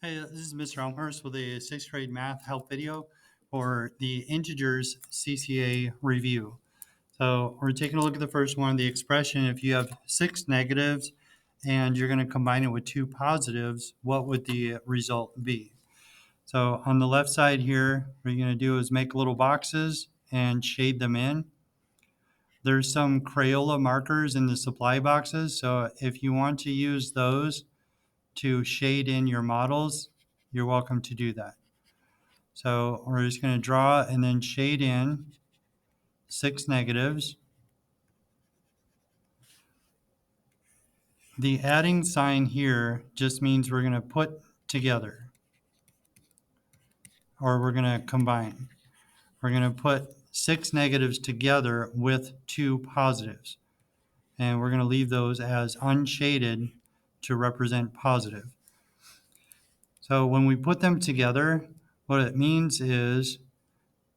Hey, this is Mr. Elmhurst with a sixth grade math help video for the integers CCA review. So we're taking a look at the first one, the expression. If you have six negatives and you're going to combine it with two positives, what would the result be? So on the left side here, what you're going to do is make little boxes and shade them in. There's some Crayola markers in the supply boxes. So if you want to use those to shade in your models, you're welcome to do that. So we're just going to draw and then shade in six negatives. The adding sign here just means we're going to put together, or we're going to combine. We're going to put six negatives together with two positives. And we're going to leave those as unshaded to represent positive. So when we put them together, what it means is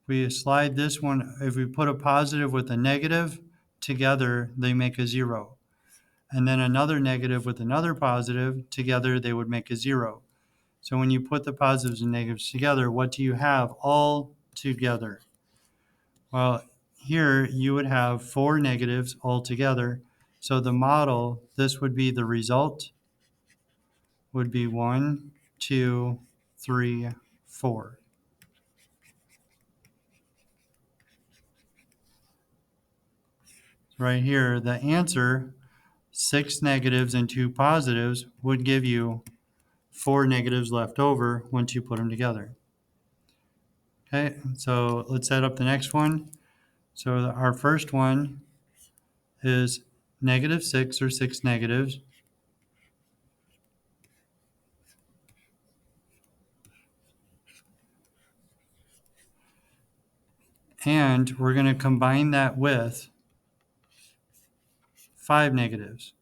we slide this one, if we put a positive with a negative, together they make a zero. And then another negative with another positive, together they would make a zero. So when you put the positives and negatives together, what do you have all together? Well, here you would have four negatives all together. So the model, this would be the result, would be 1, 2, 3, 4. Right here, the answer, six negatives and two positives, would give you four negatives left over once you put them together. Okay, so let's set up the next one. So our first one is negative 6 or six negatives. And we're going to combine that with five negatives.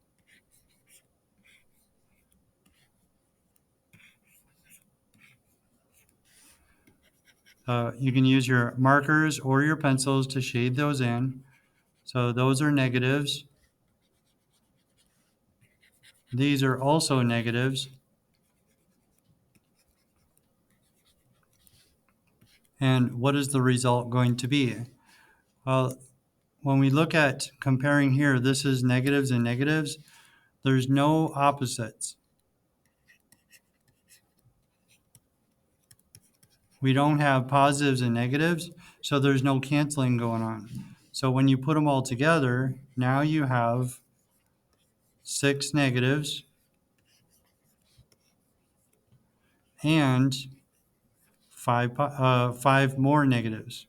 You can use your markers or your pencils to shade those in. So those are negatives. These are also negatives. And what is the result going to be? Well, when we look at comparing here, this is negatives and negatives. There's no opposites. We don't have positives and negatives, so there's no canceling going on. So when you put them all together, now you have six negatives and five more negatives.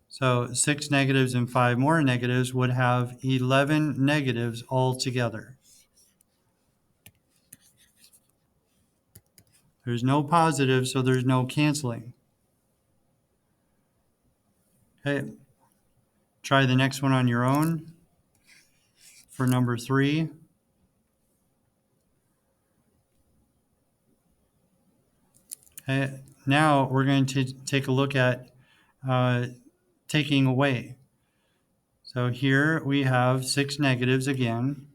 So six negatives and five more negatives would have 11 negatives altogether. There's no positives, so there's no canceling. Okay, try the next one on your own for number 3. Okay, now we're going to take a look at taking away. So here we have six negatives again.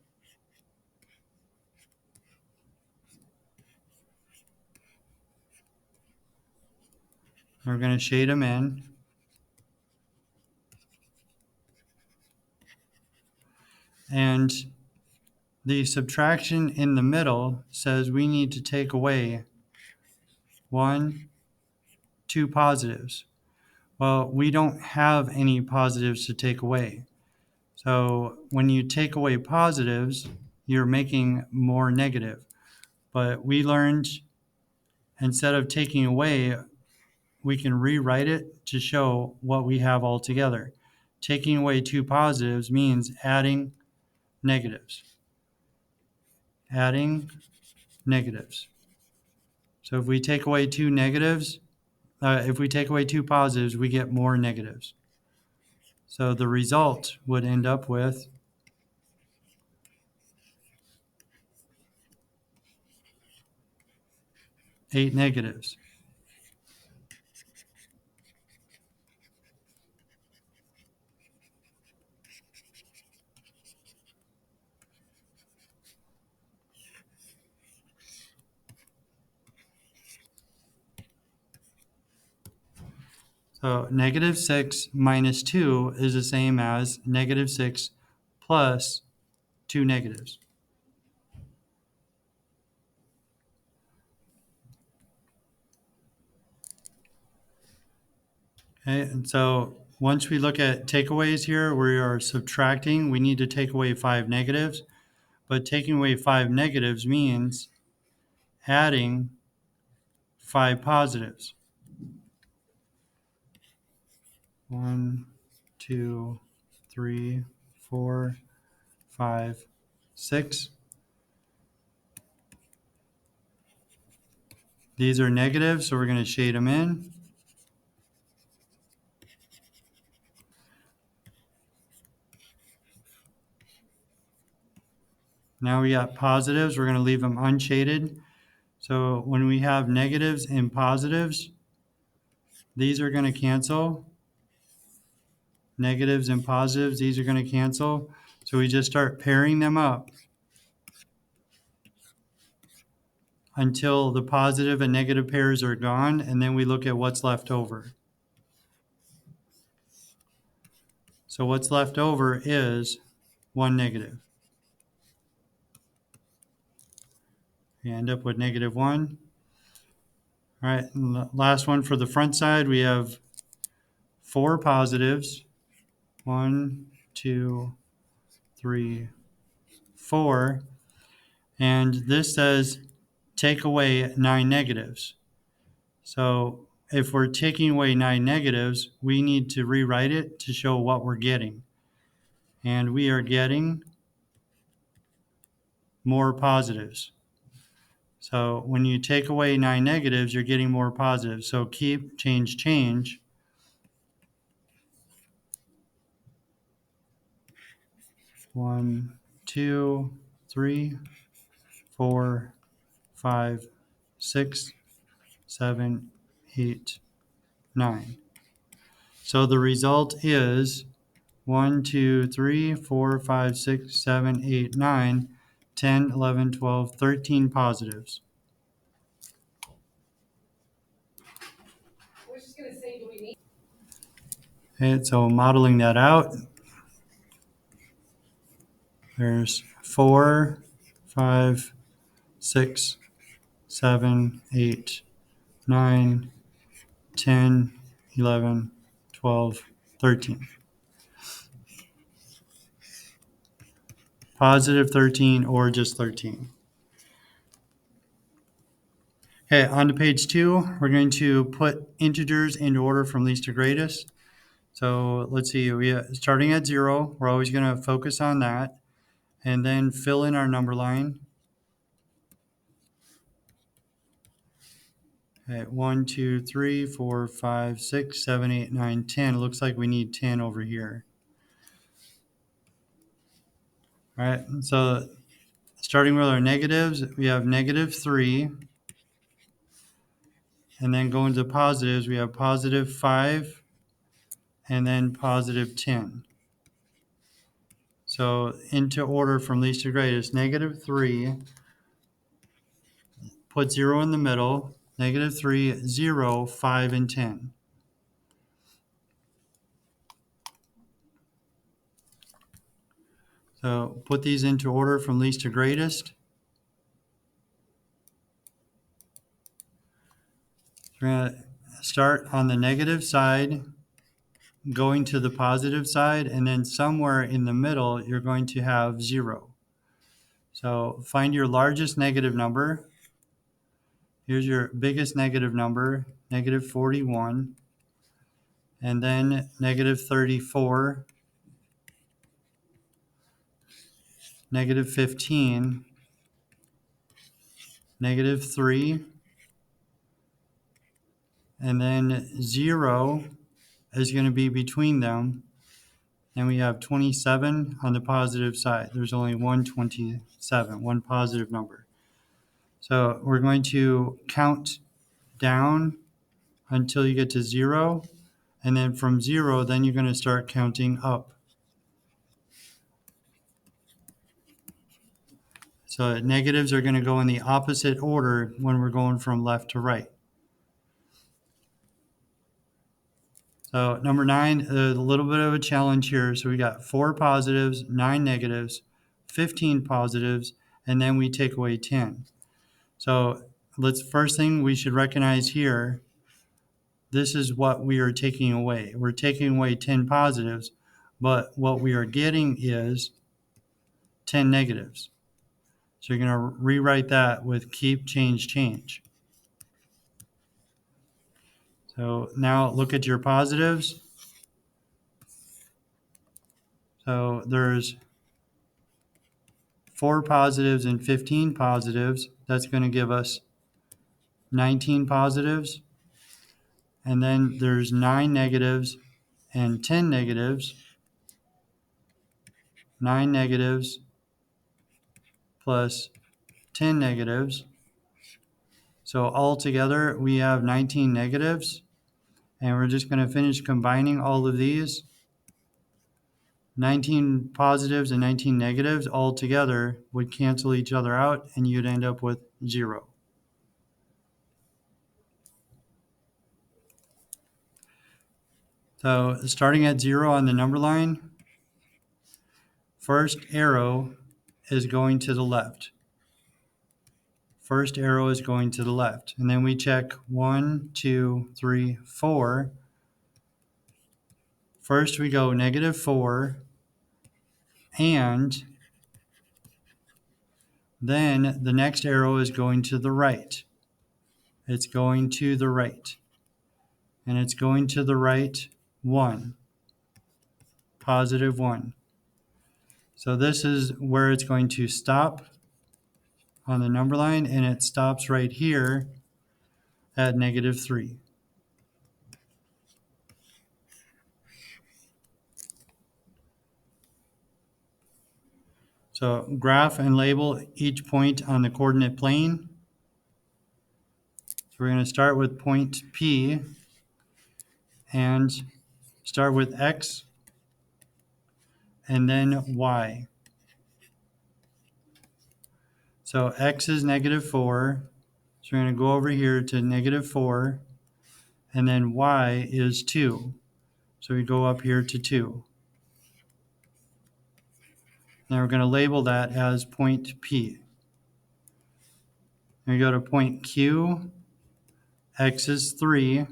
We're going to shade them in. And the subtraction in the middle says we need to take away 1, 2 positives. Well, we don't have any positives to take away. So when you take away positives, you're making more negative. But we learned instead of taking away, we can rewrite it to show what we have all together. Taking away two positives means adding negatives. Adding negatives. So if we take away two negatives, if we take away two positives, we get more negatives. So the result would end up with 8 negatives. So negative 6 minus 2 is the same as negative 6 plus 2 negatives. Okay, and so once we look at takeaways here, we are subtracting. We need to take away 5 negatives, but taking away 5 negatives means adding 5 positives. 1, 2, 3, 4, 5, 6. These are negatives, so we're going to shade them in. Now we got positives, we're going to leave them unshaded. So when we have negatives and positives, these are going to cancel. Negatives and positives, these are going to cancel. So we just start pairing them up until the positive and negative pairs are gone, and then we look at what's left over. So what's left over is 1 negative. We end up with negative 1. All right, and the last one for the front side, we have 4 positives. 1, 2, 3, 4. And this says take away 9 negatives. So if we're taking away 9 negatives, we need to rewrite it to show what we're getting. And we are getting more positives. So when you take away 9 negatives, you're getting more positives. So keep, change, change. 1, 2, 3, 4, 5, 6, 7, 8, 9. So the result is 1, 2, 3, 4, 5, 6, 7, 8, 9, 10, 11, 12, 13 positives. Okay, so modeling that out, there's 4, 5, 6, 7, 8, 9, 10, 11, 12, 13. Positive 13 or just 13. Okay, on to page 2, we're going to put integers in order from least to greatest. So let's see, starting at 0, we're always going to focus on that, and then fill in our number line. Okay, 1, 2, 3, 4, 5, 6, 7, 8, 9, 10. It looks like we need 10 over here. All right, so starting with our negatives, we have negative 3. And then going to positives, we have positive 5 and then positive 10. So into order from least to greatest, negative 3, put 0 in the middle, negative 3, 0, 5, and 10. So put these into order from least to greatest. We're going to start on the negative side, going to the positive side, and then somewhere in the middle, you're going to have 0. So find your largest negative number. Here's your biggest negative number, negative 41, and then negative 34, negative 15, negative 3, and then 0 is going to be between them. And we have 27 on the positive side. There's only one 27, one positive number. So we're going to count down until you get to 0. And then from 0, then you're going to start counting up. So negatives are going to go in the opposite order when we're going from left to right. So number 9, a little bit of a challenge here. So we got 4 positives, 9 negatives, 15 positives, and then we take away 10. So first thing we should recognize here, this is what we are taking away. We're taking away 10 positives, but what we are getting is 10 negatives. So you're going to rewrite that with keep, change, change. So now look at your positives. So there's 4 positives and 15 positives. That's going to give us 19 positives. And then there's 9 negatives and 10 negatives. 9 negatives plus 10 negatives. So altogether we have 19 negatives. And we're just going to finish combining all of these. 19 positives and 19 negatives all together would cancel each other out, and you'd end up with 0. So starting at 0 on the number line, first arrow is going to the left. First arrow is going to the left. And then we check 1, 2, 3, 4. First we go -4, and then the next arrow is going to the right. It's going to the right. And it's going to the right 1. +1. So this is where it's going to stop on the number line, and it stops right here at -3. So graph and label each point on the coordinate plane. So we're going to start with point P and start with X and then Y. So X is -4. So we're going to go over here to -4, and then Y is 2. So we go up here to 2. Now we're going to label that as point P. And we go to point Q, X is 3.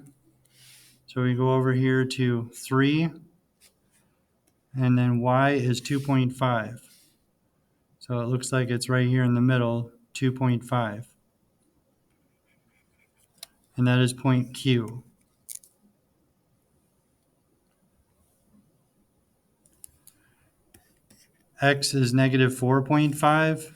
So we go over here to 3, and then Y is 2.5. So it looks like it's right here in the middle, 2.5. And that is point Q. X is -4.5.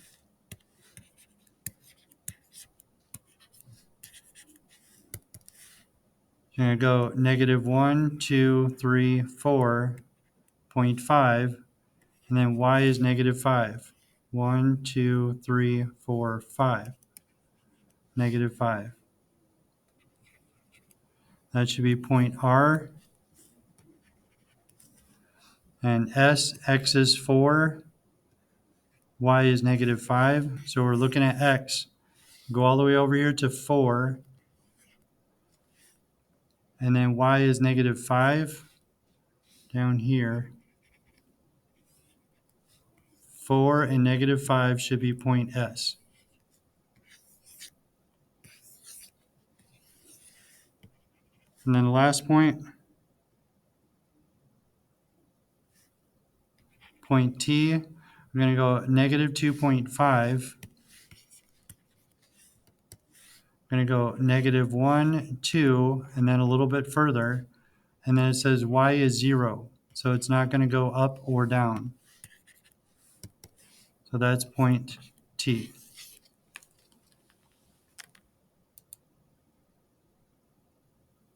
You're going to go -1, 2, 3, 4.5. And then Y is -5. 1, 2, 3, 4, 5. -5. That should be point R. And S, X is 4. Y is -5. So we're looking at X. Go all the way over here to 4. And then Y is -5 down here. 4 and -5 should be point S. And then the last point, point T, we're going to go -2.5. We're going to go -1, 2, and then a little bit further. And then it says Y is 0. So it's not going to go up or down. So that's point T.